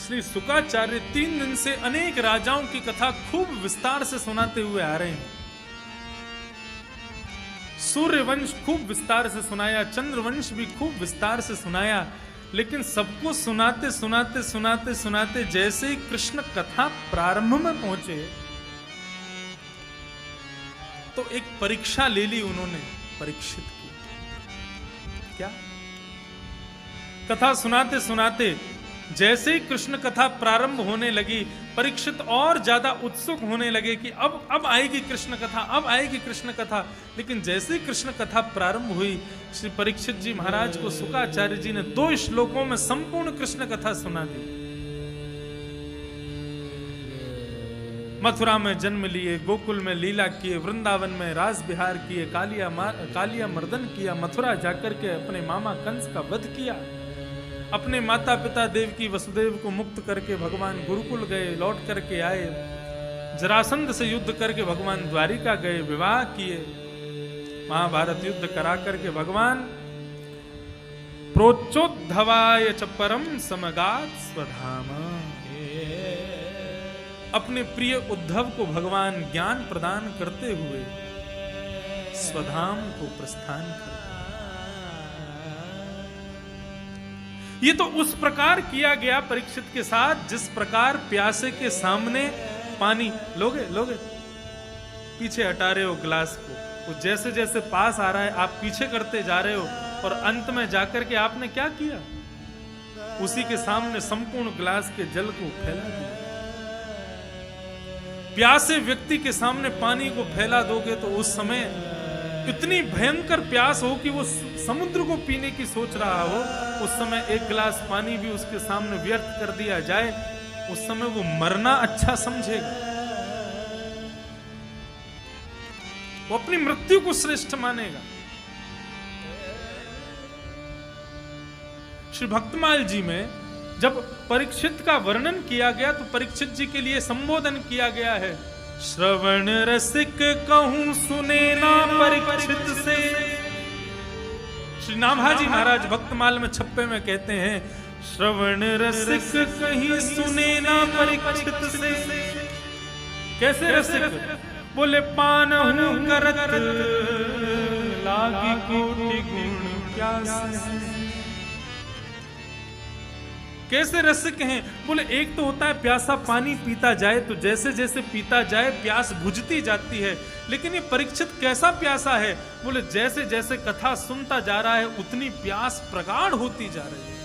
श्री शुकाचार्य 3 दिन से अनेक राजाओं की कथा खूब विस्तार से सुनाते हुए आ रहे हैं। सूर्यवंश खूब विस्तार से सुनाया, चंद्रवंश भी खूब विस्तार से सुनाया, लेकिन सबको सुनाते सुनाते सुनाते सुनाते जैसे ही कृष्ण कथा प्रारंभ में पहुंचे तो एक परीक्षा ले ली उन्होंने परीक्षित की। क्या? कथा सुनाते सुनाते जैसे ही कृष्ण कथा प्रारंभ होने लगी, परीक्षित और ज्यादा उत्सुक होने लगे कि अब आएगी कृष्ण कथा, अब आएगी कृष्ण कथा। लेकिन जैसे ही कृष्ण कथा प्रारंभ हुई, श्री परीक्षित जी महाराज को शुकाचार्य जी ने 2 श्लोकों में संपूर्ण कृष्ण कथा सुना दी। मथुरा में जन्म लिए, गोकुल में लीला किए, वृंदावन में रास विहार किए, कालिया मर्दन किया, मथुरा जाकर के अपने मामा कंस का वध किया, अपने माता पिता देवकी वसुदेव को मुक्त करके भगवान गुरुकुल गए, लौट करके आए, जरासंध से युद्ध करके भगवान द्वारिका गए, विवाह किए, महाभारत युद्ध करा करके भगवान प्रोच्चोद्धवाय च परम समगात स्वधाम, अपने प्रिय उद्धव को भगवान ज्ञान प्रदान करते हुए स्वधाम को प्रस्थान कर। ये तो उस प्रकार किया गया परीक्षित के साथ जिस प्रकार प्यासे के सामने पानी लोगे पीछे हटा रहे हो गिलास को, वो जैसे जैसे पास आ रहा है आप पीछे करते जा रहे हो और अंत में जाकर के आपने क्या किया, उसी के सामने संपूर्ण गिलास के जल को फैला दिया। प्यासे व्यक्ति के सामने पानी को फैला दोगे तो उस समय इतनी भयंकर प्यास हो कि वो समुद्र को पीने की सोच रहा हो, उस समय एक गिलास पानी भी उसके सामने व्यर्थ कर दिया जाए, उस समय वो मरना अच्छा समझेगा, वो अपनी मृत्यु को श्रेष्ठ मानेगा। श्री भक्तमाल जी में जब परीक्षित का वर्णन किया गया तो परीक्षित जी के लिए संबोधन किया गया है, श्रवण रसिक कहूं सुने ना परीक्षित से। श्री नाभाजी महाराज भक्तमाल में 56 में कहते हैं, श्रवण रसिक कहीं सुने ना परीक्षित से। कैसे रसिक? बोले पान हूं करत लागी कोटि गुण प्यास। कैसे रसिक हैं? बोले एक तो होता है प्यासा पानी पीता जाए तो जैसे जैसे पीता जाए प्यास बुझती जाती है, लेकिन ये परीक्षित कैसा प्यासा है? बोले जैसे जैसे कथा सुनता जा रहा है उतनी प्यास प्रगाढ़ होती जा रही है,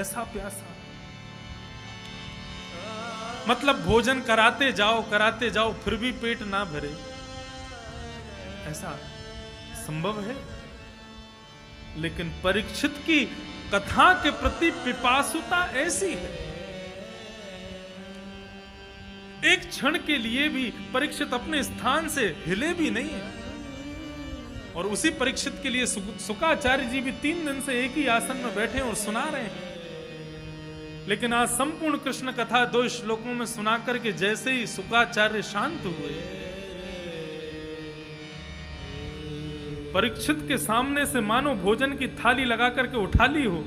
ऐसा प्यासा। मतलब भोजन कराते जाओ फिर भी पेट ना भरे, ऐसा संभव है? लेकिन परीक्षित की कथा के प्रति पिपासुता ऐसी है, एक क्षण के लिए भी परीक्षित अपने स्थान से हिले भी नहीं है। और उसी परीक्षित के लिए शुकाचार्य जी भी 3 दिन से एक ही आसन में बैठे और सुना रहे हैं। लेकिन आज संपूर्ण कृष्ण कथा 2 श्लोकों में सुना करके जैसे ही शुकाचार्य शांत हुए, परीक्षित के सामने से मानो भोजन की थाली लगा करके उठा ली हो।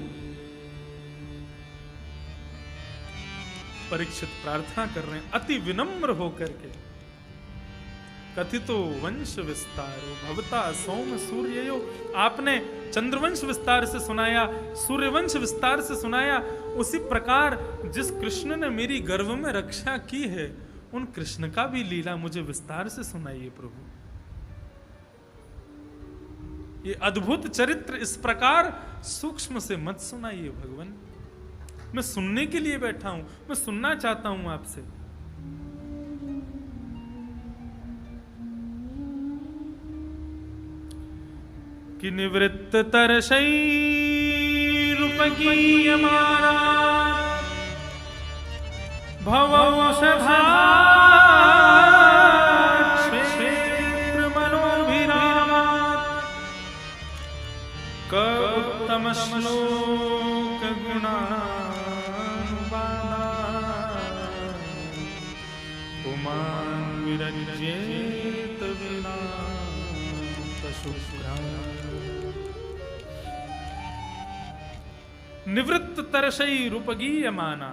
परीक्षित प्रार्थना कर रहे हैं अति विनम्र होकर के, कथितो वंश विस्तारो भवता सोम सूर्ययो। आपने चंद्रवंश विस्तार से सुनाया, सूर्यवंश विस्तार से सुनाया, उसी प्रकार जिस कृष्ण ने मेरी गर्भ में रक्षा की है उन कृष्ण का भी लीला मुझे विस्तार से सुनाइए प्रभु। ये अद्भुत चरित्र इस प्रकार सूक्ष्म से मत सुनाइए भगवान। मैं सुनने के लिए बैठा हूं, मैं सुनना चाहता हूं आपसे। कि निवृत्त तरसई रूपकी मारा भवौषधा उत्तम श्लोक गुणानुवादा पुमान विरजेत विना निवृत्त तरसई रूपगीयमाना।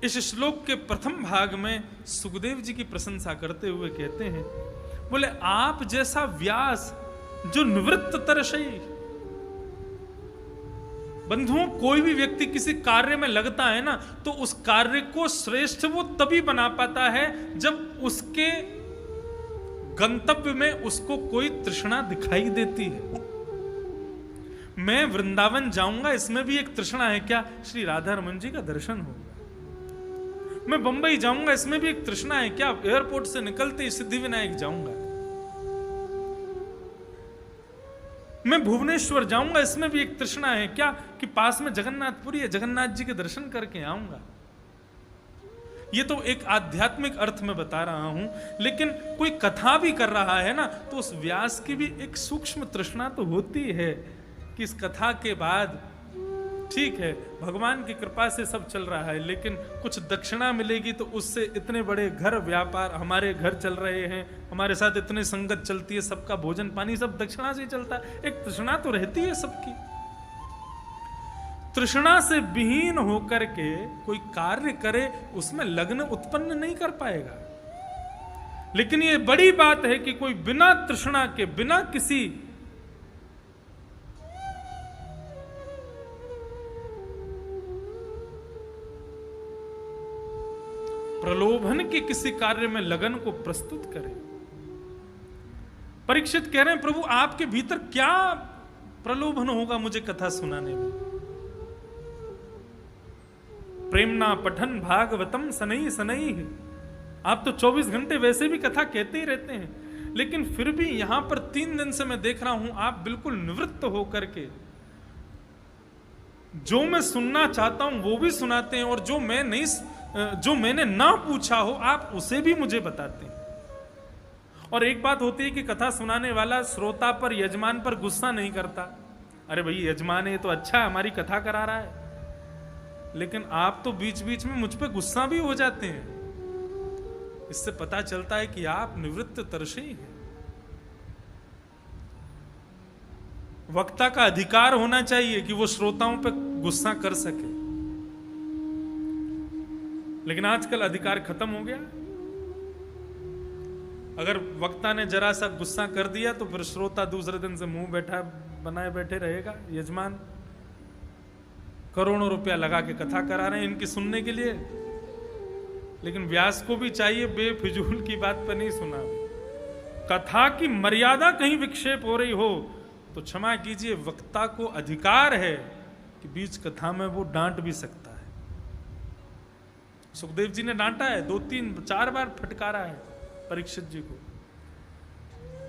इस श्लोक के प्रथम भाग में सुखदेव जी की प्रशंसा करते हुए कहते हैं, बोले आप जैसा व्यास जो निवृत्त तरसई। बंधुओं, कोई भी व्यक्ति किसी कार्य में लगता है ना, तो उस कार्य को श्रेष्ठ वो तभी बना पाता है जब उसके गंतव्य में उसको कोई तृष्णा दिखाई देती है। मैं वृंदावन जाऊंगा, इसमें भी एक तृष्णा है क्या? श्री राधा रमन जी का दर्शन होगा। मैं बंबई जाऊंगा, इसमें भी एक तृष्णा है क्या? एयरपोर्ट से निकलते ही सिद्धिविनायक जाऊंगा। मैं भुवनेश्वर जाऊंगा, इसमें भी एक तृष्णा है क्या? कि पास में जगन्नाथपुरी है, जगन्नाथ जी के दर्शन करके आऊंगा। ये तो एक आध्यात्मिक अर्थ में बता रहा हूं, लेकिन कोई कथा भी कर रहा है ना, तो उस व्यास की भी एक सूक्ष्म तृष्णा तो होती है कि इस कथा के बाद ठीक है भगवान की कृपा से सब चल रहा है, लेकिन कुछ दक्षिणा मिलेगी तो उससे इतने बड़े घर व्यापार हमारे घर चल रहे हैं, हमारे साथ इतनी संगत चलती है, सबका भोजन पानी सब दक्षिणा से ही चलता है। एक तृष्णा तो रहती है सबकी। तृष्णा से विहीन होकर के कोई कार्य करे, उसमें लग्न उत्पन्न नहीं कर पाएगा। लेकिन ये बड़ी बात है कि कोई बिना तृष्णा के, बिना किसी प्रलोभन के किसी कार्य में लगन को प्रस्तुत करे। परीक्षित कह रहे हैं, प्रभु आपके भीतर क्या प्रलोभन होगा मुझे कथा सुनाने में? प्रेमना पठन भागवतम सनई सनई। आप तो 24 घंटे वैसे भी कथा कहते ही रहते हैं, लेकिन फिर भी यहां पर 3 दिन से मैं देख रहा हूं आप बिल्कुल निवृत्त होकर के जो मैं सुनना चाहता हूं वो भी सुनाते हैं, और जो मैंने ना पूछा हो आप उसे भी मुझे बताते हैं। और एक बात होती है कि कथा सुनाने वाला श्रोता पर, यजमान पर गुस्सा नहीं करता। अरे भाई यजमान है तो अच्छा, हमारी कथा करा रहा है। लेकिन आप तो बीच बीच में मुझ पे गुस्सा भी हो जाते हैं। इससे पता चलता है कि आप निवृत्त तरसी हैं। वक्ता का अधिकार होना चाहिए कि वो श्रोताओं पे गुस्सा कर सके, लेकिन आजकल अधिकार खत्म हो गया। अगर वक्ता ने जरा सा गुस्सा कर दिया तो फिर श्रोता दूसरे दिन से मुंह बैठा बनाए बैठे रहेगा। यजमान करोड़ों रुपया लगा के कथा करा रहे हैं इनकी सुनने के लिए, लेकिन व्यास को भी चाहिए बेफिजूल की बात पर नहीं सुना। कथा की मर्यादा कहीं विक्षेप हो रही हो तो क्षमा कीजिए, वक्ता को अधिकार है कि बीच कथा में वो डांट भी सकता है। सुखदेव जी ने डांटा है, 2, 3, 4 बार फटकारा है परीक्षित जी को।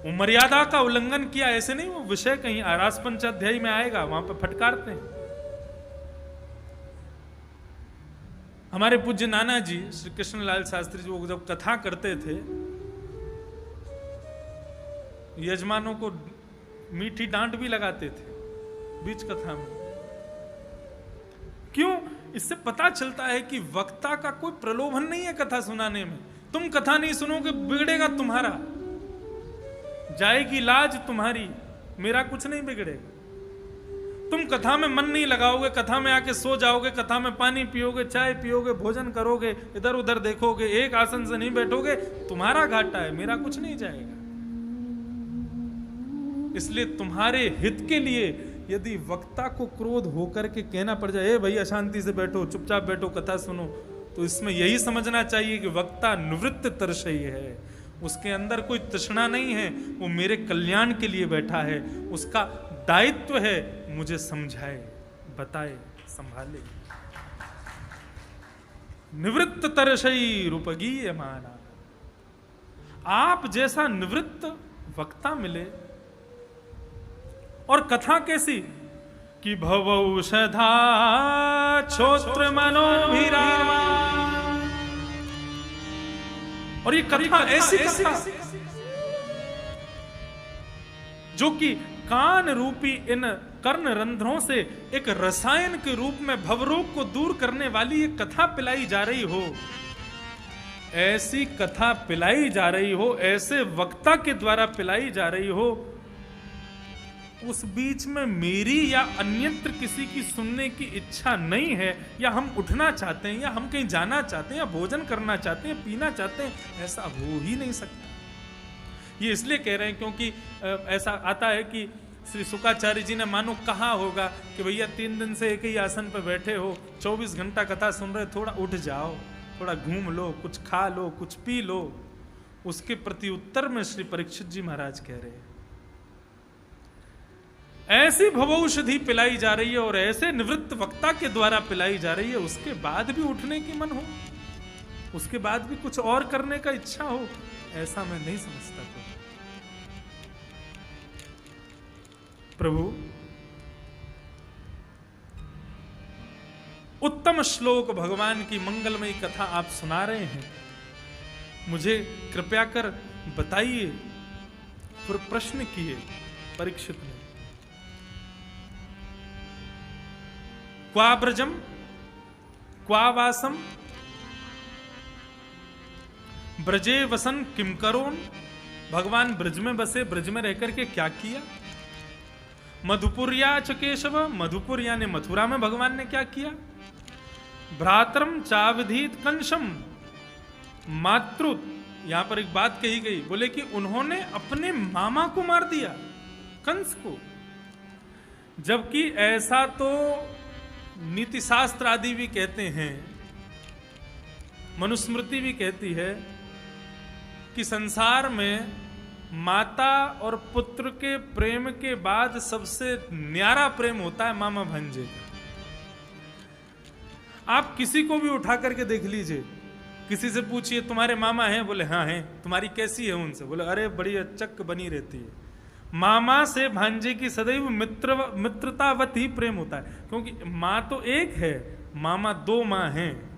वो मर्यादा का उल्लंघन किया, ऐसे नहीं। वो विषय कहीं आरास पंचाध्यायी में आएगा, वहां पर फटकारते हैं। हमारे पूज्य नाना जी श्री कृष्णलाल शास्त्री जी वो जब कथा करते थे, यजमानों को मीठी डांट भी लगाते थे बीच कथा में। क्यों? इससे पता चलता है कि वक्ता का कोई प्रलोभन नहीं है कथा सुनाने में। तुम कथा नहीं सुनोगे बिगड़ेगा तुम्हारा, जाएगी लाज तुम्हारी, मेरा कुछ नहीं बिगड़ेगा। तुम कथा में मन नहीं लगाओगे, कथा में आके सो जाओगे, कथा में पानी पियोगे, चाय पियोगे, भोजन करोगे, इधर उधर देखोगे, एक आसन से नहीं बैठोगे, तुम्हारा घाटा है, मेरा कुछ नहीं जाएगा। इसलिए तुम्हारे हित के लिए यदि वक्ता को क्रोध होकर के कहना पड़ जाए, भाई अशांति से बैठो, चुपचाप बैठो, कथा सुनो, तो इसमें यही समझना चाहिए कि वक्ता निवृत्त तरसई है। उसके अंदर कोई तृष्णा नहीं है, वो मेरे कल्याण के लिए बैठा है। उसका दायित्व है मुझे समझाए, बताए, संभाले। निवृत्त तरसई रूपगीयमाना। आप जैसा निवृत्त वक्ता मिले। और कथा कैसी कि भवौषधा छोत्र मनोभिरामा। और ये कथा ऐसी कथा जो कि कान रूपी इन कर्ण रंध्रों से एक रसायन के रूप में भवरोग को दूर करने वाली एक कथा पिलाई जा रही हो, ऐसी कथा पिलाई जा रही हो, ऐसे वक्ता के द्वारा पिलाई जा रही हो उस बीच में मेरी या अन्यत्र किसी की सुनने की इच्छा नहीं है, या हम उठना चाहते हैं, या हम कहीं जाना चाहते हैं, या भोजन करना चाहते हैं, पीना चाहते हैं, ऐसा हो ही नहीं सकता। ये इसलिए कह रहे हैं क्योंकि ऐसा आता है कि श्री शुकाचार्य जी ने मानो कहा होगा कि भैया 3 दिन से एक ही आसन पर बैठे हो, 24 घंटा कथा सुन रहे, थोड़ा उठ जाओ, थोड़ा घूम लो, कुछ खा लो, कुछ पी लो। उसके प्रति उत्तर में श्री परीक्षित जी महाराज कह रहे हैं, ऐसी भवौषधि पिलाई जा रही है और ऐसे निवृत्त वक्ता के द्वारा पिलाई जा रही है, उसके बाद भी उठने की मन हो, उसके बाद भी कुछ और करने का इच्छा हो, ऐसा मैं नहीं समझता। प्रभु उत्तम श्लोक भगवान की मंगलमयी कथा आप सुना रहे हैं, मुझे कृपया कर बताइए। फिर प्रश्न किए परीक्षित ने, क्वा ब्रजम क्वा वासम ब्रजे वसन किम करोन, भगवान ब्रज में बसे, ब्रज में रहकर के क्या किया। मधुपुर्या च केशव, मधुपुर यानी मथुरा में भगवान ने क्या किया। भ्रातरम चावधीत कंशम, मातृ, यहां पर एक बात कही गई, बोले कि उन्होंने अपने मामा को मार दिया, कंस को। जबकि ऐसा तो नीति शास्त्र आदि भी कहते हैं, मनुस्मृति भी कहती है कि संसार में माता और पुत्र के प्रेम के बाद सबसे न्यारा प्रेम होता है मामा भांजे का। आप किसी को भी उठा करके देख लीजिए, किसी से पूछिए तुम्हारे मामा हैं, बोले हाँ हैं, तुम्हारी कैसी है उनसे, बोले अरे बड़ी चक बनी रहती है। मामा से भांजे की सदैव मित्रतावत ही प्रेम होता है, क्योंकि माँ तो एक है, मामा 2 माँ हैं।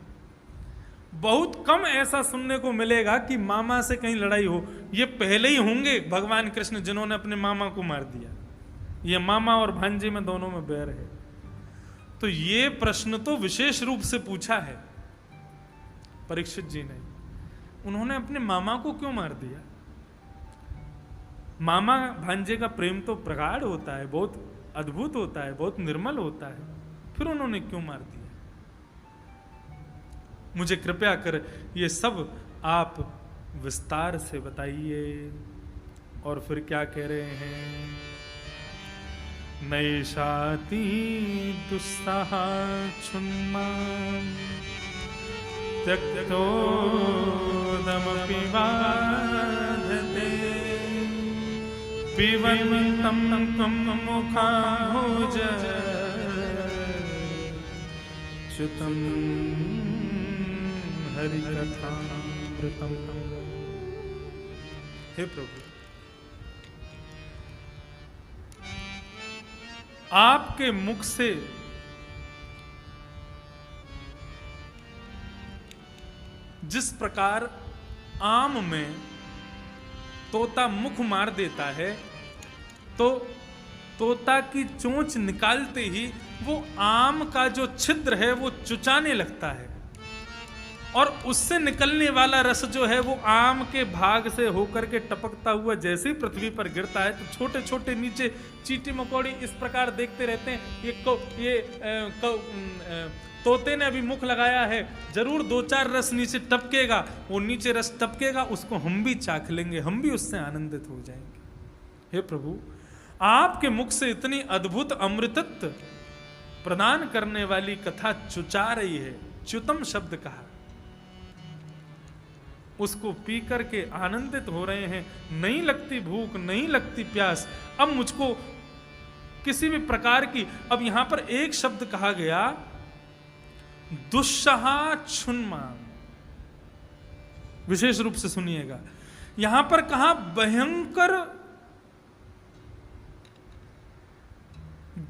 बहुत कम ऐसा सुनने को मिलेगा कि मामा से कहीं लड़ाई हो। ये पहले ही होंगे भगवान कृष्ण जिन्होंने अपने मामा को मार दिया। ये मामा और भांजे में दोनों में बैर है। तो ये प्रश्न तो विशेष रूप से पूछा है परीक्षित जी ने, उन्होंने अपने मामा को क्यों मार दिया। मामा भांजे का प्रेम तो प्रगाढ़ होता है, बहुत अद्भुत होता है, बहुत निर्मल होता है, फिर उन्होंने क्यों मार दिया। मुझे कृपया कर ये सब आप विस्तार से बताइए। और फिर क्या कह रहे हैं, नैषाति दुस्सहा छुन्मा त्यक्तोदमपि बाधते पिबन्तं त्वं मुखाम्भोज च्युतं हरिकथामृतम्। हे प्रभु, आपके मुख से जिस प्रकार आम में तोता मुख मार देता है, तो तोता की चोंच निकालते ही वो आम का जो छिद्र है वो चुचाने लगता है, और उससे निकलने वाला रस जो है वो आम के भाग से होकर के टपकता हुआ जैसे ही पृथ्वी पर गिरता है, तो छोटे छोटे नीचे चींटी मकोड़ी इस प्रकार देखते रहते हैं। तोते ने अभी मुख लगाया है, जरूर 2-4 रस नीचे टपकेगा, वो नीचे रस टपकेगा, उसको हम भी चाख लेंगे, हम भी उससे आनंदित हो जाएंगे। हे प्रभु, आपके मुख से इतनी अद्भुत अमृतत्व प्रदान करने वाली कथा चुचा रही है, च्युतम शब्द कहा, उसको पी करके आनंदित हो रहे हैं। नहीं लगती भूख, नहीं लगती प्यास, अब मुझको किसी भी प्रकार की। अब यहां पर एक शब्द कहा गया, दुस्सहा छुन्मा, विशेष रूप से सुनिएगा। यहां पर कहा भयंकर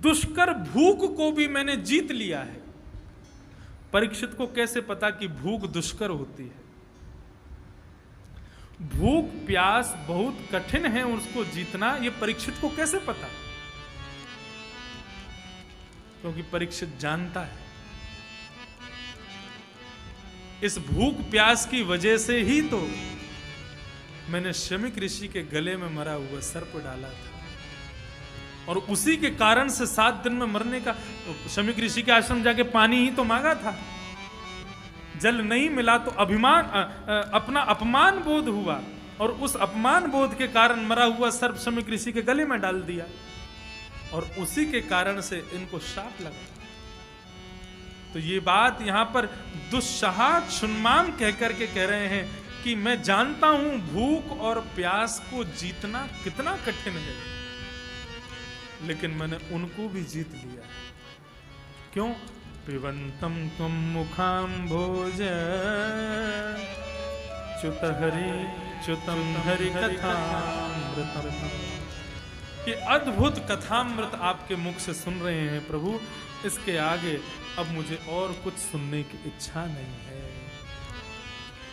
दुष्कर भूख को भी मैंने जीत लिया है। परीक्षित को कैसे पता कि भूख दुष्कर होती है? भूख प्यास बहुत कठिन है उसको जीतना, ये परीक्षित को कैसे पता? क्योंकि परीक्षित जानता है, इस भूख प्यास की वजह से ही तो मैंने शमीक ऋषि के गले में मरा हुआ सर्प डाला था। और उसी के कारण से 7 दिन में मरने का, शमीक ऋषि के आश्रम जाके पानी ही तो मांगा था, जल नहीं मिला तो अपना अपमान बोध हुआ, और उस अपमान बोध के कारण मरा हुआ सर्प शमीक ऋषि के गले में डाल दिया, और उसी के कारण से इनको श्राप लगा। तो ये बात यहां पर दुस्सहा छुन्माम कहकर के कह रहे हैं कि मैं जानता हूं भूख और प्यास को जीतना कितना कठिन है, लेकिन मैंने उनको भी जीत लिया। क्यों? पिबंतम तुम मुखाम भोज च्युतम हरि कथामृतम। ये अद्भुत कथामृत आपके मुख से सुन रहे हैं प्रभु, इसके आगे अब मुझे और कुछ सुनने की इच्छा नहीं है।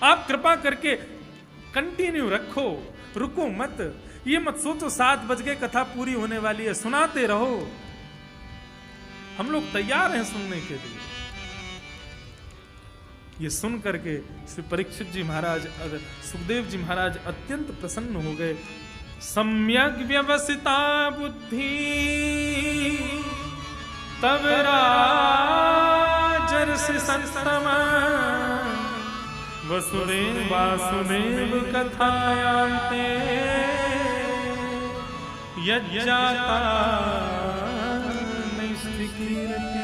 आप कृपा करके कंटिन्यू रखो, रुको मत, ये मत सोचो 7 बज गए कथा पूरी होने वाली है, सुनाते रहो। हम लोग तैयार हैं सुनने के लिए। ये सुन करके श्री परीक्षित जी महाराज, सुखदेव जी महाराज अत्यंत प्रसन्न हो गए। सम्यक व्यवसिता बुद्धि तब राजर्षि संतम वसुदेव वासुदेव कथायान्ते यज्जाता नैष्ठिकीर्ति।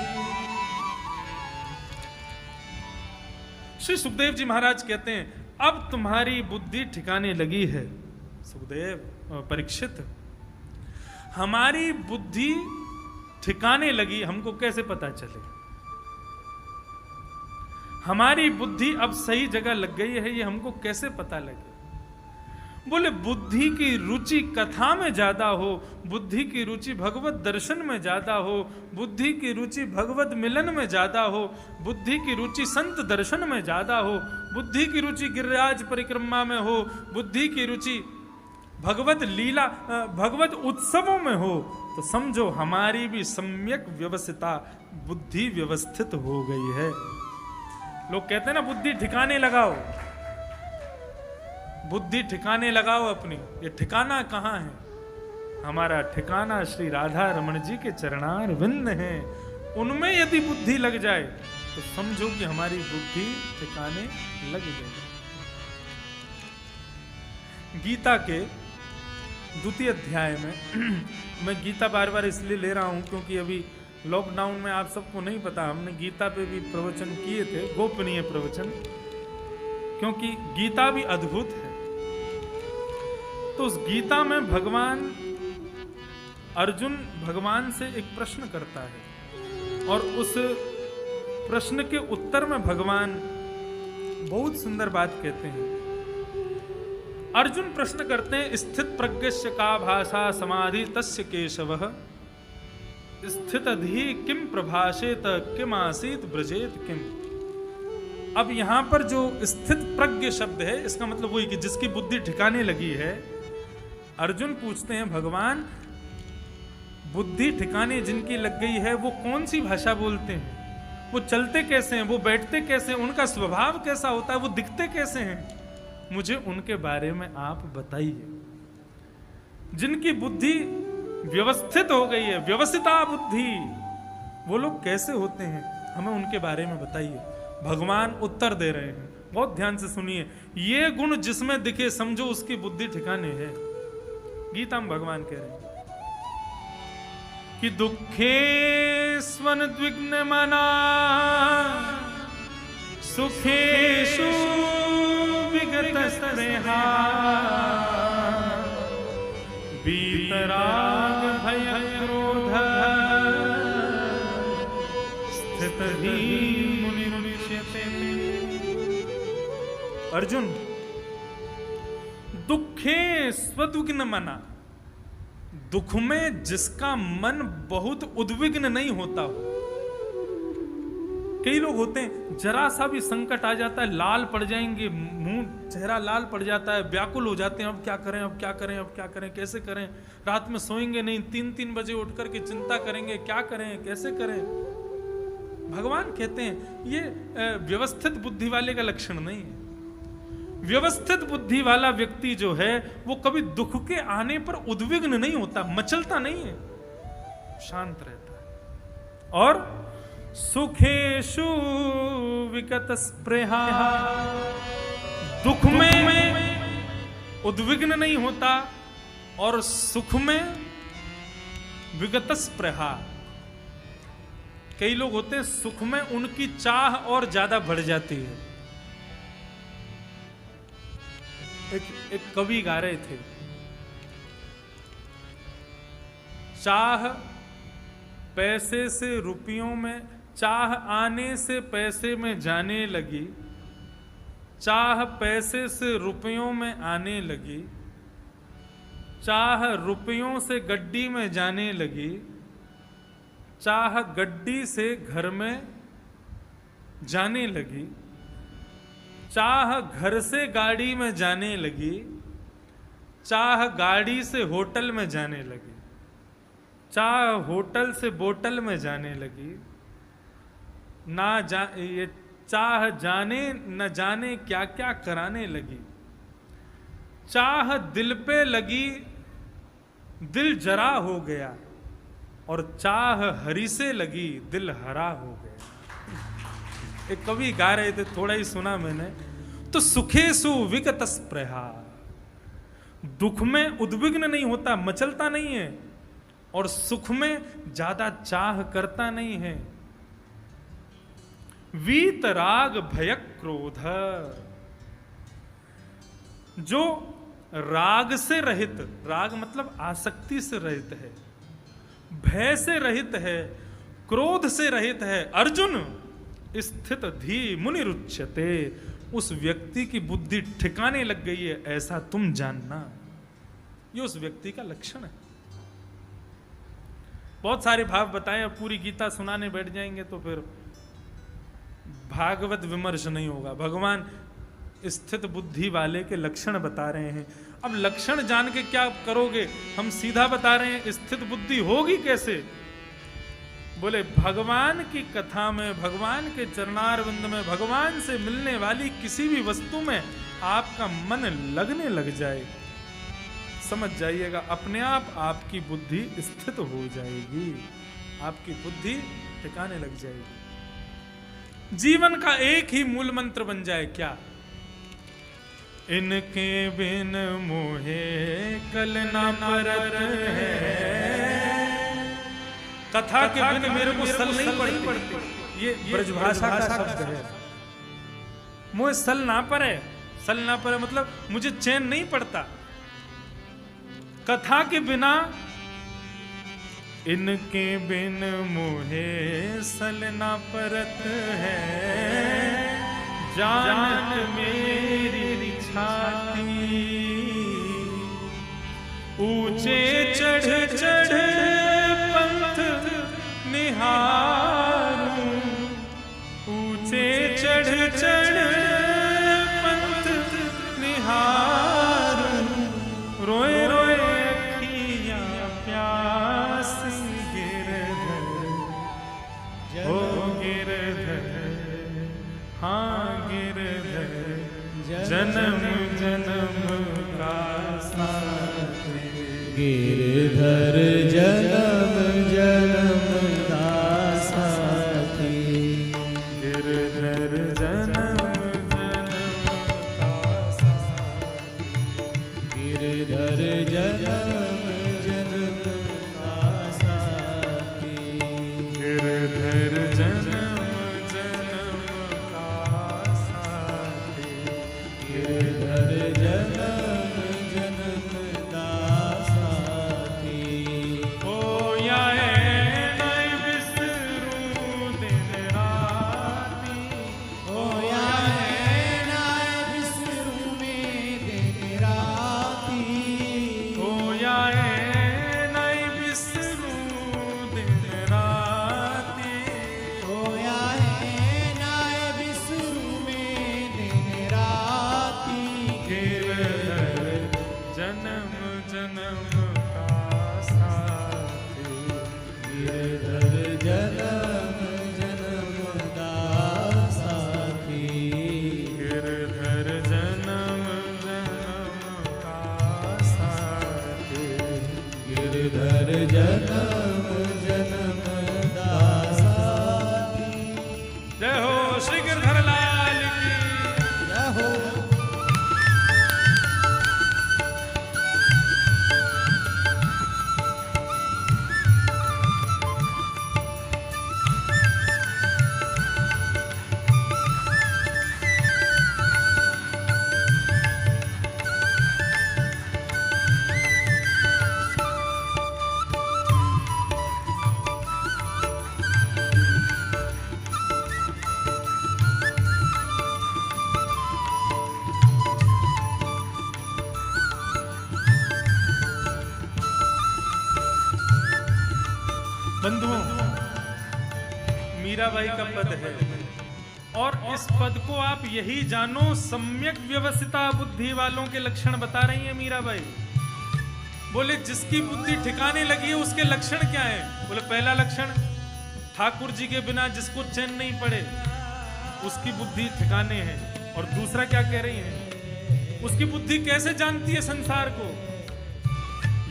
श्री सुखदेव जी महाराज कहते हैं अब तुम्हारी बुद्धि ठिकाने लगी है। सुखदेव, परीक्षित, हमारी बुद्धि ठिकाने लगी, हमको कैसे पता चले? हमारी बुद्धि अब सही जगह लग गई है, ये हमको कैसे पता लगे? बोले बुद्धि की रुचि कथा में ज्यादा हो, बुद्धि की रुचि भगवत दर्शन में ज्यादा हो, बुद्धि की रुचि भगवत मिलन में ज्यादा हो, बुद्धि की रुचि संत दर्शन में ज्यादा हो, बुद्धि की रुचि गिरिराज परिक्रमा में हो, बुद्धि की रुचि भगवत लीला भगवत उत्सवों में हो, तो समझो हमारी भी सम्यक व्यवस्थिता बुद्धि व्यवस्थित हो गई है। लोग कहते हैं ना बुद्धि ठिकाने लगाओ, बुद्धि ठिकाने लगाओ अपनी। ये ठिकाना कहाँ है? हमारा ठिकाना श्री राधा रमण जी के चरणार विंद हैं। उनमें यदि बुद्धि लग जाए तो समझो कि हमारी बुद्धि ठिकाने लग गई। गीता के 2 अध्याय में मैं गीता बार बार इसलिए ले रहा हूं क्योंकि अभी लॉकडाउन में आप सबको नहीं पता, हमने गीता पे भी प्रवचन किए थे, गोपनीय प्रवचन, क्योंकि गीता भी अद्भुत है। तो उस गीता में भगवान अर्जुन भगवान से एक प्रश्न करता है, और उस प्रश्न के उत्तर में भगवान बहुत सुंदर बात कहते हैं। अर्जुन प्रश्न करते हैं, स्थित प्रज्ञस्य का भाषा समाधि तस्य केशवः स्थित अधि किम प्रभाषेत किम आसीत ब्रजेत किम। अब यहां पर जो स्थित प्रज्ञ शब्द है, इसका मतलब वही कि जिसकी बुद्धि ठिकाने लगी है। अर्जुन पूछते हैं भगवान, बुद्धि ठिकाने जिनकी लग गई है वो कौन सी भाषा बोलते हैं? वो चलते कैसे हैं? वो बैठते कैसे हैं? उनका स्वभाव कैसा होता है? वो दिखते कैसे हैं? मुझे उनके बारे में आप बताइए। जिनकी बुद्धि व्यवस्थित हो गई है, व्यवस्थिता बुद्धि, वो लोग कैसे होते हैं? हमें उनके बारे में बताइए। भगवान उत्तर दे रहे हैं, बहुत ध्यान से सुनिए। ये गुण जिसमें दिखे समझो उसकी बुद्धि ठिकाने है। गीता में भगवान कह रहे हैं कि दुखे स्वनुद्विग्न मना सुखेषु विगत स्नेहा वीतराग भय क्रोध स्थित ही मुनि मुनिष्यते। अर्जुन, दुखे स्वद्विग्न मना, दुख में जिसका मन बहुत उद्विग्न नहीं होता हो। कई लोग होते हैं, जरा सा भी संकट आ जाता है लाल पड़ जाएंगे, मुंह चेहरा लाल पड़ जाता है, व्याकुल हो जाते हैं, अब क्या करें, अब क्या करें, अब क्या करें, कैसे करें, रात में सोएंगे नहीं, 3-3 बजे उठ करके चिंता करेंगे, क्या करें, कैसे करें। भगवान कहते हैं ये व्यवस्थित बुद्धि वाले का लक्षण नहीं है। व्यवस्थित बुद्धि वाला व्यक्ति जो है वो कभी दुख के आने पर उद्विग्न नहीं होता, मचलता नहीं है। शांत रहता है। और सुखेषु विगत स्पृहा, दुख में उद्विग्न नहीं होता और सुख में विगत स्पृहा। कई लोग होते हैं सुख में उनकी चाह और ज्यादा बढ़ जाती है। एक कवि गा रहे थे, चाह पैसे से रुपयों में, चाह आने से पैसे में जाने लगी, चाह पैसे से रुपयों में आने लगी, चाह रुपयों से गड्डी में जाने लगी, चाह गड्डी से घर में जाने लगी, चाह घर से गाड़ी में जाने लगी, चाह गाड़ी से होटल में जाने लगी, चाह होटल से बोतल में जाने लगी, ये चाह जाने न जाने क्या क्या कराने लगी, चाह दिल पे लगी दिल जरा हो गया, और चाह हरि से लगी दिल हरा हो गया। एक कवि गा रहे थे, थोड़ा ही सुना मैंने, तो सुखेषु विगत स्पृहा, दुख में उद्विग्न नहीं होता, मचलता नहीं है, और सुख में ज्यादा चाह करता नहीं है। वीतराग भय क्रोध, जो राग से रहित, राग मतलब आसक्ति से रहित है, भय से रहित है, क्रोध से रहित है, अर्जुन स्थित धी मुनि रुच्यते, उस व्यक्ति की बुद्धि ठिकाने लग गई है, ऐसा तुम जानना। ये उस व्यक्ति का लक्षण है। बहुत सारे भाव बताएं, अब पूरी गीता सुनाने बैठ जाएंगे तो फिर भागवत विमर्श नहीं होगा। भगवान स्थित बुद्धि वाले के लक्षण बता रहे हैं। अब लक्षण जान के क्या करोगे? हम सीधा बता रहे हैं, स्थित बुद्धि होगी कैसे? बोले भगवान की कथा में, भगवान के चरणारविंद में, भगवान से मिलने वाली किसी भी वस्तु में आपका मन लगने लग जाए, समझ जाइएगा अपने आप आपकी बुद्धि स्थित हो जाएगी, आपकी बुद्धि ठिकाने लग जाएगी। जीवन का एक ही मूल मंत्र बन जाए, क्या? इनके बिन मोहे कल ना परत है, कथा के बिन मेरे को सल नहीं पड़ती। ये ब्रजभाषा का शब्द है। मोहे सल ना पड़े, सल ना पड़े मतलब मुझे चैन नहीं पड़ता कथा के बिना। इनके बिन मोहे सल ना परत है, जानत मेरी छाती, ऊंचे चढ़ चढ़ पंथ निहारूं, ऊंचे चढ़ चढ़ पंथ निहारूं, रोए रोए अखियां प्यास गिरधर, ओ गिरधर, हाँ गिरधर, जन्म जन्म का साथ, गिरधर जन्म जन्म का साथी, गिरधर जन्म जन्म का साथी, गिरधर जन्म जन्म का साथी, गिरधर जन्म जन्म का साथी, गिरधर जन्म जन्म का साथी। ओ याए नहीं बिसरूं दिन राती, ओ याए नाय बिसरूं में दिन राती, ओ याए नहीं बिसरूं दिन राती, ओ याए नाय बिसरूं में दिन राती, गिरधर जन्म जन्म का साथी, गिरधर जन्म जन्म का साथी, गिरधर जन्म जन्म का साथी, गिरधर जन्म बंधुओं, मीराबाई का पद है और इस पद को आप यही जानो, सम्यक व्यवस्थिता बुद्धि वालों के लक्षण बता रही है मीराबाई। बोले जिसकी बुद्धि ठिकाने लगी है उसके लक्षण क्या है? बोले पहला लक्षण, ठाकुर जी के बिना जिसको चैन नहीं पड़े उसकी बुद्धि ठिकाने है। और दूसरा क्या कह रही है? उसकी बुद्धि कैसे जानती है संसार को?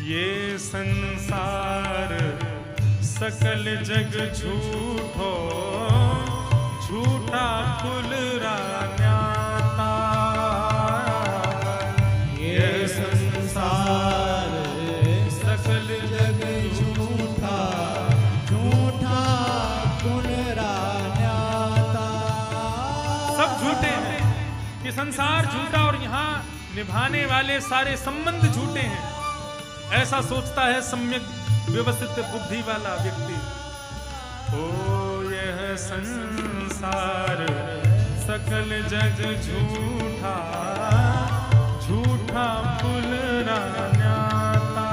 ये संसार सकल जग झूठो, झूठा फुलरा न्याता। ये संसार सकल जग झूठा, झूठा फुलरा न्याता। सब झूठे हैं, ये संसार झूठा और यहाँ निभाने वाले सारे संबंध झूठे हैं, ऐसा सोचता है सम्यक व्यवस्थित बुद्धि वाला व्यक्ति। ओ यह संसार सकल जग झूठा, झूठा फुलरा न्याता।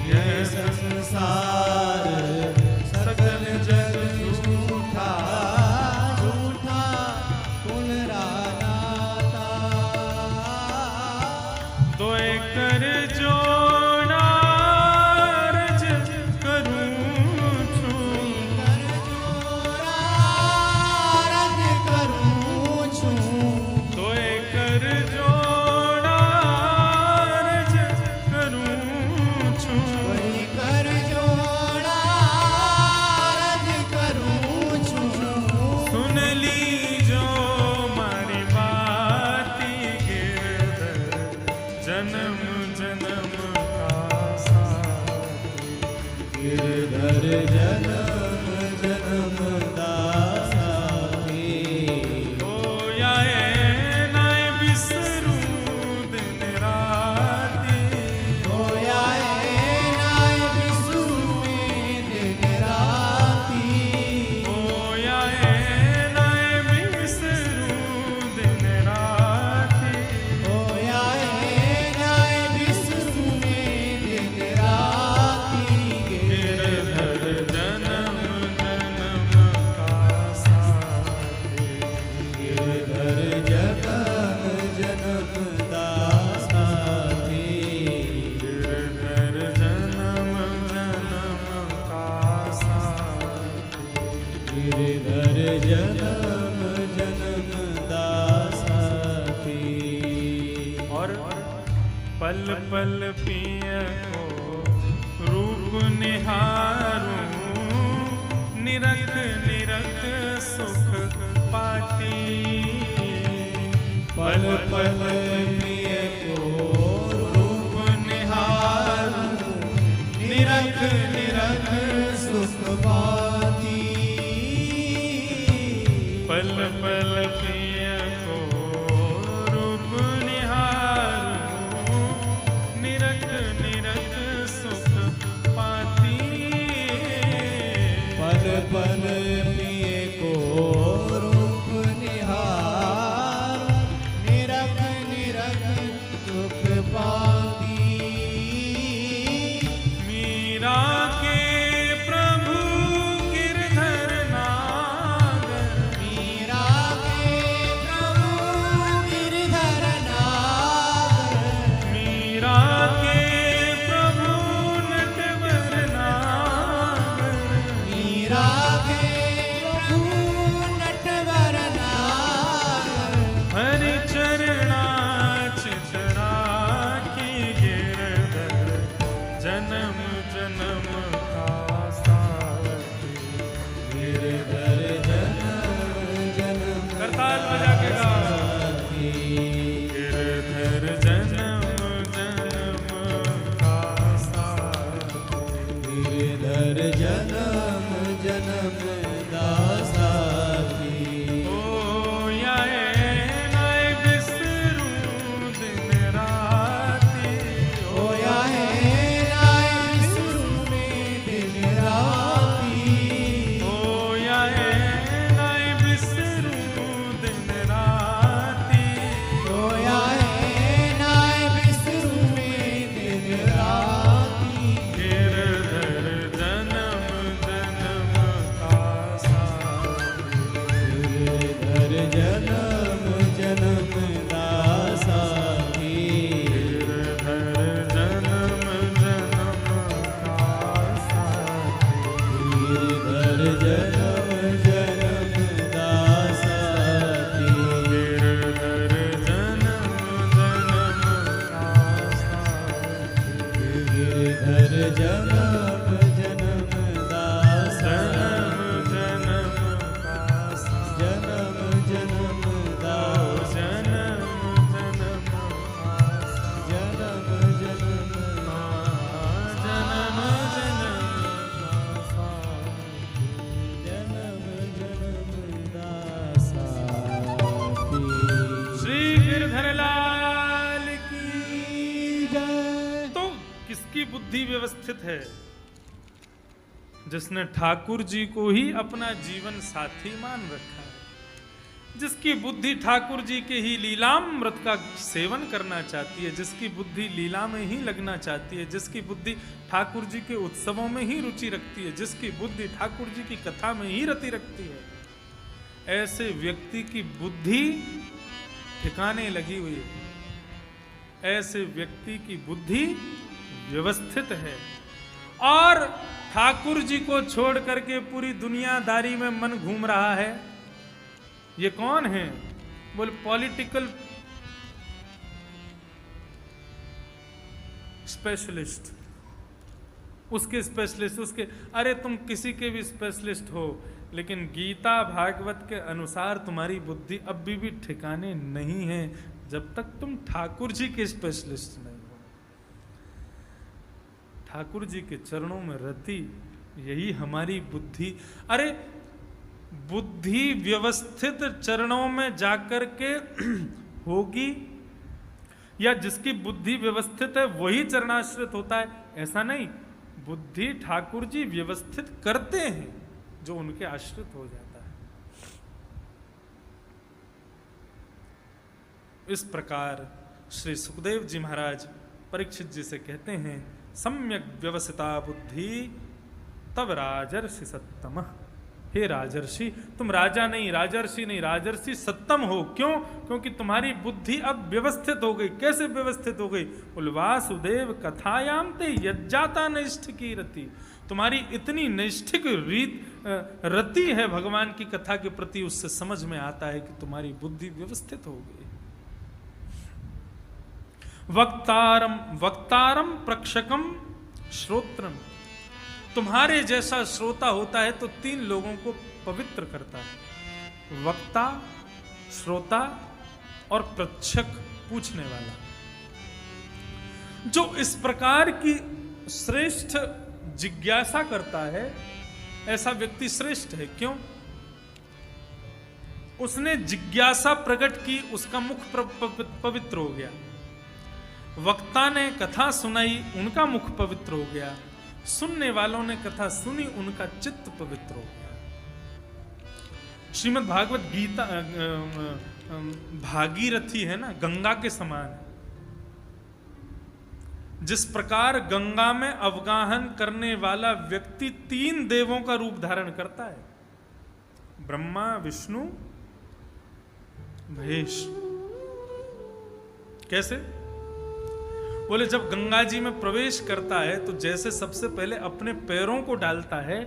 यह संसार सकल जग झूठा, झूठा फुलरा न्याता। तो कर जोड़ा रज करूं छूं, रज करूं छूं। तो कर जोड़ा रज करूं छूं। वही कर जोड़ा रज करूं छूं। सुन ली जो मारी बाती गिरधर, जन्म जन्म का साथी। गिरधर जन्म जन्म दासाथी। ओ याए नाय बिसरूं दिन राती। होया है नाय बिसरूं दिन राती। ओ याए नाय बिसरूं दिन राती। होया है नाय बिसरूं दिन राती। गिरधर जन्म जन्म का साथी। गिरधर जन्म जन्म दासाथी। गिरधर जन्म जन्म का साथी। गिरधर जन्म जन्म दासाथी। और पल पल पिय को रूप निहारूं, निरख निरख सुख पाती। पल पल प्रिय को रूप निहारूं, निरख निरख सुख पाती। पल पल प्रिय को रूप निहारूं, निरख निरख सुख पाती। पल पल प्रिय को रूप निहारूं, निरख निरख सुख पाती। मीरा के प्रभु गिरधर नागर, मीरा के प्रभु गिरधर नागर। मीरा के प्रभु नटवर नागर। मीरा के प्रभु नटवर नागर। हरि चरणा चितरा की गिरधर, जन्म जन्म का साथी। गिरधर जन्म जन्म करताल बजा के गाओ। साथी। गिरधर जन्म जन्म का साथी। गिरधर जन्म जन्म दासाथी। ओ याए नाय बिसरूं दिन राती। होया है नाय बिसरूं दिन राती। ओ याए नाय बिसरूं दिन राती। होया है नाय बिसरूं दिन राती। गिरधर जन्म जन्म दासा जन्म जन्म पासा जन्म जन्म दासा जन्म जन्म पासा जन्म जन्म जन्म जन्म पासा जन्म जन्म दासा श्री गिरधर लाल की जय। तो किसकी बुद्धि व्यवस्थित है? जिसने ठाकुर जी को ही अपना जीवन साथी मान रखा है, जिसकी बुद्धि ठाकुर जी के ही लीलामृत का सेवन करना चाहती है, जिसकी बुद्धि लीला में ही लगना चाहती है, जिसकी बुद्धि ठाकुर जी के उत्सवों में ही रुचि रखती है, जिसकी बुद्धि ठाकुर जी की कथा में ही रति रखती है, ऐसे व्यक्ति की बुद्धि ठिकाने लगी हुई है, ऐसे व्यक्ति की बुद्धि व्यवस्थित है। और ठाकुर जी को छोड़ करके पूरी दुनियादारी में मन घूम रहा है। ये कौन है? बोल पॉलिटिकल स्पेशलिस्ट, उसके स्पेशलिस्ट, उसके अरे तुम किसी के भी स्पेशलिस्ट हो, लेकिन गीता भागवत के अनुसार तुम्हारी बुद्धि अब भी ठिकाने नहीं है जब तक तुम ठाकुर जी के स्पेशलिस्ट नहीं हो। ठाकुर जी के चरणों में रति, यही हमारी बुद्धि। अरे बुद्धि व्यवस्थित चरणों में जाकर के होगी, या जिसकी बुद्धि व्यवस्थित है वही चरणाश्रित होता है, ऐसा नहीं। बुद्धि ठाकुर जी व्यवस्थित करते हैं जो उनके आश्रित हो जाता है। इस प्रकार श्री सुखदेव जी महाराज परीक्षित जी से कहते हैं, सम्यक व्यवस्थिता बुद्धि तब राजर्षि सत्तम। हे राजर्षि, तुम राजा नहीं, राजर्षि नहीं, राजर्षि सत्तम हो। क्यों? क्योंकि तुम्हारी बुद्धि अब व्यवस्थित हो गई। कैसे व्यवस्थित हो गई? वासुदेव कथायाम ते यज्जाता निष्ठ की रति। तुम्हारी इतनी नैष्ठिक रति है भगवान की कथा के प्रति, उससे समझ में आता है कि तुम्हारी बुद्धि व्यवस्थित हो गई। वक्तारम प्रक्षकम श्रोत्रम। तुम्हारे जैसा श्रोता होता है तो 3 लोगों को पवित्र करता है, वक्ता, श्रोता और प्रक्षक, पूछने वाला। जो इस प्रकार की श्रेष्ठ जिज्ञासा करता है, ऐसा व्यक्ति श्रेष्ठ है। क्यों? उसने जिज्ञासा प्रकट की, उसका मुख पवित्र हो गया। वक्ता ने कथा सुनाई, उनका मुख पवित्र हो गया। सुनने वालों ने कथा सुनी, उनका चित्त पवित्र हो गया। श्रीमद् भागवत गीता भागीरथी है ना, गंगा के समान है। जिस प्रकार गंगा में अवगाहन करने वाला व्यक्ति 3 देवों का रूप धारण करता है, ब्रह्मा, विष्णु, महेश। कैसे? बोले जब गंगा जी में प्रवेश करता है तो जैसे सबसे पहले अपने पैरों को डालता है,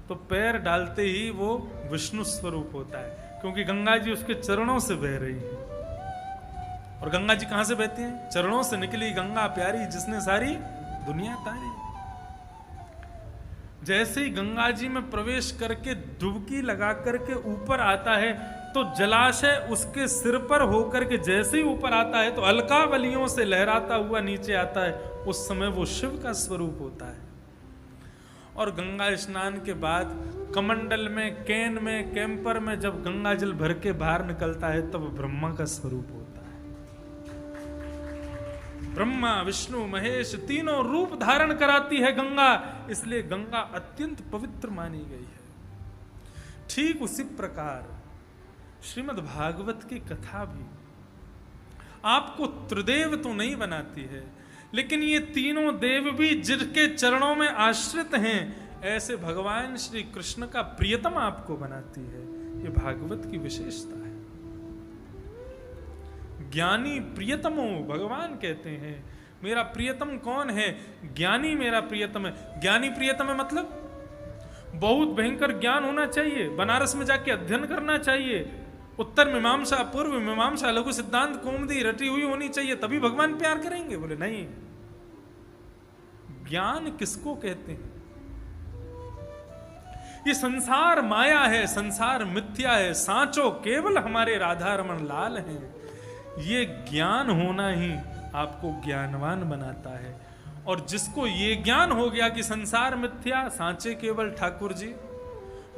तो पैर डालते ही वो विष्णु स्वरूप होता है, क्योंकि गंगा जी उसके चरणों से बह रही है। और गंगा जी कहां से बहती हैं? चरणों से निकली गंगा प्यारी, जिसने सारी दुनिया तारी। जैसे ही गंगा जी में प्रवेश करके डुबकी लगा करके ऊपर आता है, तो जलाशय उसके सिर पर होकर के जैसे ही ऊपर आता है तो अलकावलियों से लहराता हुआ नीचे आता है। उस समय वो शिव का स्वरूप होता है। और गंगा स्नान के बाद कमंडल में, कैन में, कैंपर में जब गंगा जल भर के बाहर निकलता है, तब ब्रह्मा का स्वरूप होता है। ब्रह्मा, विष्णु, महेश तीनों रूप धारण कराती है गंगा, इसलिए गंगा अत्यंत पवित्र मानी गई है। ठीक उसी प्रकार श्रीमद् भागवत की कथा भी आपको त्रिदेव तो नहीं बनाती है, लेकिन ये तीनों देव भी जिनके चरणों में आश्रित हैं, ऐसे भगवान श्री कृष्ण का प्रियतम आपको बनाती है। ये भागवत की विशेषता है। ज्ञानी प्रियतमो, भगवान कहते हैं मेरा प्रियतम कौन है? ज्ञानी मेरा प्रियतम है। ज्ञानी प्रियतम है मतलब बहुत भयंकर ज्ञान होना चाहिए, बनारस में जाके अध्ययन करना चाहिए, उत्तर मीमांसा, पूर्व मीमांसा, लघु सिद्धांत, कौमुदी रटी हुई होनी चाहिए, तभी भगवान प्यार करेंगे। बोले नहीं, ज्ञान किसको कहते हैं? ये संसार माया है, संसार मिथ्या है, सांचो केवल हमारे राधा रमन लाल हैं। ये ज्ञान होना ही आपको ज्ञानवान बनाता है। और जिसको ये ज्ञान हो गया कि संसार मिथ्या, सांचे केवल ठाकुर जी,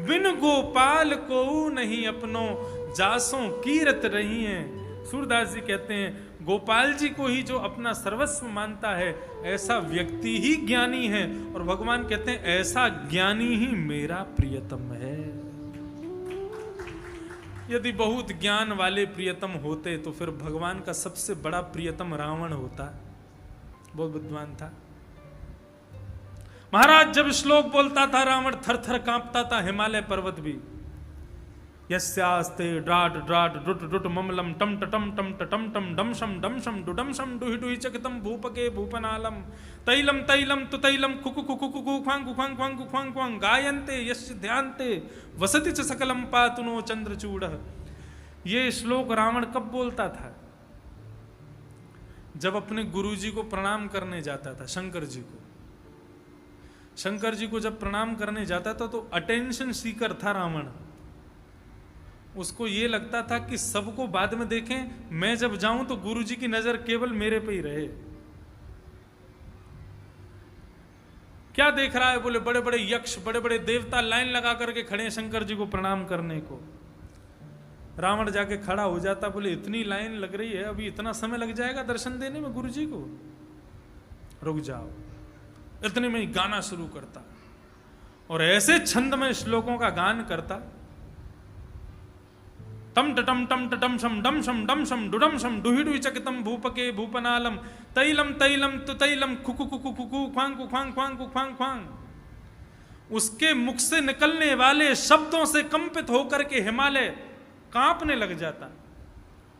बिन गोपाल को नहीं अपनो जासों कीरत रही हैं। सूरदास जी कहते हैं गोपाल जी को ही जो अपना सर्वस्व मानता है ऐसा व्यक्ति ही ज्ञानी है। और भगवान कहते हैं ऐसा ज्ञानी ही मेरा प्रियतम है। यदि बहुत ज्ञान वाले प्रियतम होते तो फिर भगवान का सबसे बड़ा प्रियतम रावण होता, बहुत विद्वान था। महाराज जब श्लोक बोलता था रावण थर थर कांपता था, हिमालय पर्वत भी। यस्यास्ते ड्राट ड्राट डुट डुट ममलम टम टम टम टम टम डमशम डमशम डुडमशम डुहि डुहि चकितम भूपके भूपनालम तैलम तैलम तु तैलम कुकु कुकु कुकु ख्वांग कुख्वांग ख्वांग कुख्वांग ख्वांग गायन्ते यस्य ध्यान्ते वसति च सकलम पातुनो चंद्रचूड़। ये श्लोक रावण कब बोलता था? जब अपने गुरुजी को प्रणाम करने जाता था, शंकर जी को। शंकर जी को जब प्रणाम करने जाता था तो अटेंशन सीकर था रावण। उसको ये लगता था कि सबको बाद में देखें, मैं जब जाऊं तो गुरुजी की नजर केवल मेरे पे ही रहे। क्या देख रहा है? बोले बड़े बड़े यक्ष, बड़े बड़े देवता लाइन लगा करके खड़े हैं शंकर जी को प्रणाम करने को। रावण जाके खड़ा हो जाता, बोले इतनी लाइन लग रही है, अभी इतना समय लग जाएगा दर्शन देने में गुरुजी को? रुक जाओ। इतने में ही गाना शुरू करता और ऐसे छंद में श्लोकों का गान करता, टम टम टम टम शम डम शम डम शम डुडम शम डुहि डुहि चकितम भूपके भूपनालम तैलम तैलम तु तैलम खुकु कुकु कुकु ख्वांग ख्वांग ख्वांग ख्वांग ख्वांग। उसके मुख से निकलने वाले शब्दों से कंपित होकर के हिमालय कांपने लग जाता।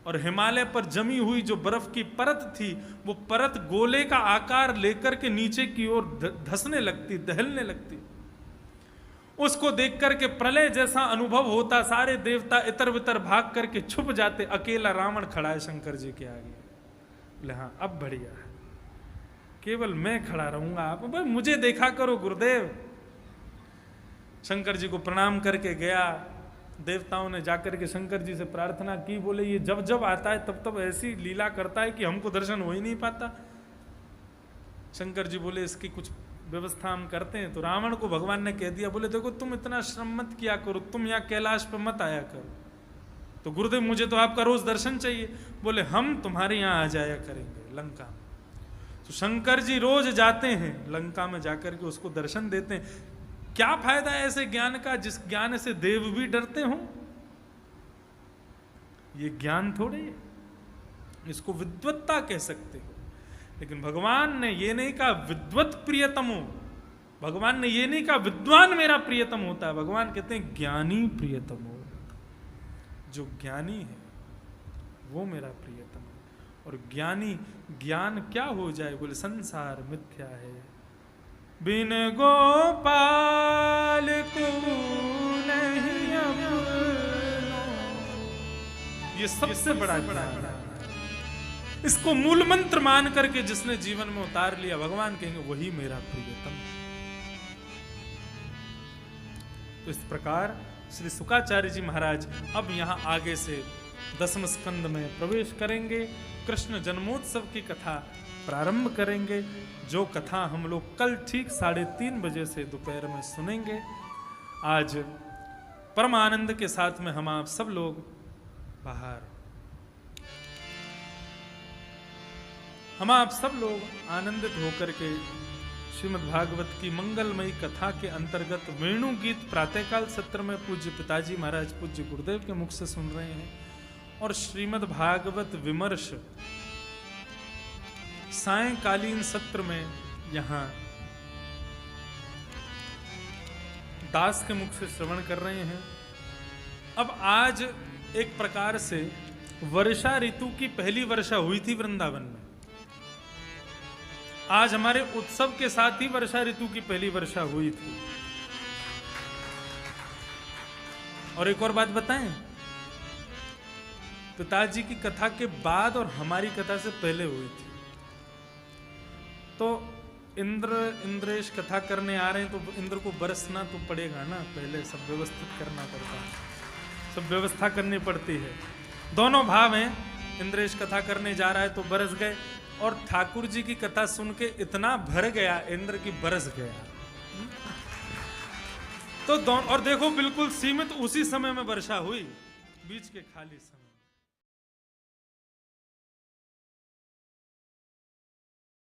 और हिमालय पर जमी हुई जो बर्फ की परत थी, वो परत गोले का आकार लेकर के नीचे की ओर धंसने लगती, दहलने लगती। उसको देख करके प्रलय जैसा अनुभव होता, सारे देवता इतर बितर भाग करके छुप जाते, अकेला रावण खड़ा है शंकर जी के आगे। बोले हाँ अब बढ़िया, केवल मैं खड़ा रहूंगा, आप भाई मुझे देखा करो गुरुदेव। शंकर जी को प्रणाम करके गया। देवताओं ने जाकर के शंकर जी से प्रार्थना की, बोले ये जब जब आता है तब तब ऐसी लीला करता है कि हमको दर्शन हो ही नहीं पाता। शंकर जी बोले इसकी कुछ व्यवस्था हम करते हैं। तो रावण को भगवान ने कह दिया, बोले देखो तुम इतना श्रम मत किया करो, तुम यहाँ कैलाश पर मत आया करो। तो गुरुदेव मुझे तो आपका रोज दर्शन चाहिए। बोले हम तुम्हारे यहाँ आ जाया करेंगे लंका में। तो शंकर जी रोज जाते हैं लंका में, जाकर के उसको दर्शन देते हैं। क्या फायदा है ऐसे ज्ञान का जिस ज्ञान से देव भी डरते हों? ये ज्ञान थोड़े, इसको विद्वत्ता कह सकते हो। लेकिन भगवान ने ये नहीं कहा विद्वत प्रियतम हो, भगवान ने ये नहीं कहा विद्वान मेरा प्रियतम होता है। भगवान कहते हैं ज्ञानी प्रियतम हो, जो ज्ञानी है वो मेरा प्रियतम है। और ज्ञानी ज्ञान क्या हो जाए? बोले संसार मिथ्या है, बिन गोपाल को नहीं अपनो। ये सबसे बड़ा ज्ञान। इसको मूल मंत्र मान करके जिसने जीवन में उतार लिया, भगवान कहेंगे वही मेरा प्रियतम। तो इस प्रकार श्री शुकाचार्य जी महाराज अब यहां आगे से 10वें स्कंद में प्रवेश करेंगे, कृष्ण जन्मोत्सव की कथा प्रारंभ करेंगे, जो कथा हम लोग कल ठीक 3:30 बजे से दोपहर में सुनेंगे। आज परम आनंद के साथ में हम आप सब लोग बाहर, हम आप सब लोग आनंदित होकर के श्रीमद् भागवत की मंगलमयी कथा के अंतर्गत वेणु गीत प्रातःकाल सत्र में पूज्य पिताजी महाराज पूज्य गुरुदेव के मुख से सुन रहे हैं, और श्रीमद् भागवत विमर्श सायंकालीन सत्र में यहाँ दास के मुख से श्रवण कर रहे हैं। अब आज एक प्रकार से वर्षा ऋतु की पहली वर्षा हुई थी वृंदावन में। आज हमारे उत्सव के साथ ही वर्षा ऋतु की पहली वर्षा हुई थी। और एक और बात बताएं, पिताजी की कथा के बाद और हमारी कथा से पहले हुई थी। तो इंद्रेश कथा करने आ रहे हैं तो इंद्र को बरसना तो पड़ेगा ना, पहले सब व्यवस्थित करना पड़ता है, सब व्यवस्था करनी पड़ती है। दोनों भाव हैं, इंद्रेश कथा करने जा रहा है तो बरस गए, और ठाकुर जी की कथा सुन के इतना भर गया इंद्र की बरस गया। तो और देखो बिल्कुल सीमित उसी समय में वर्षा हुई, बीच के खाली समय।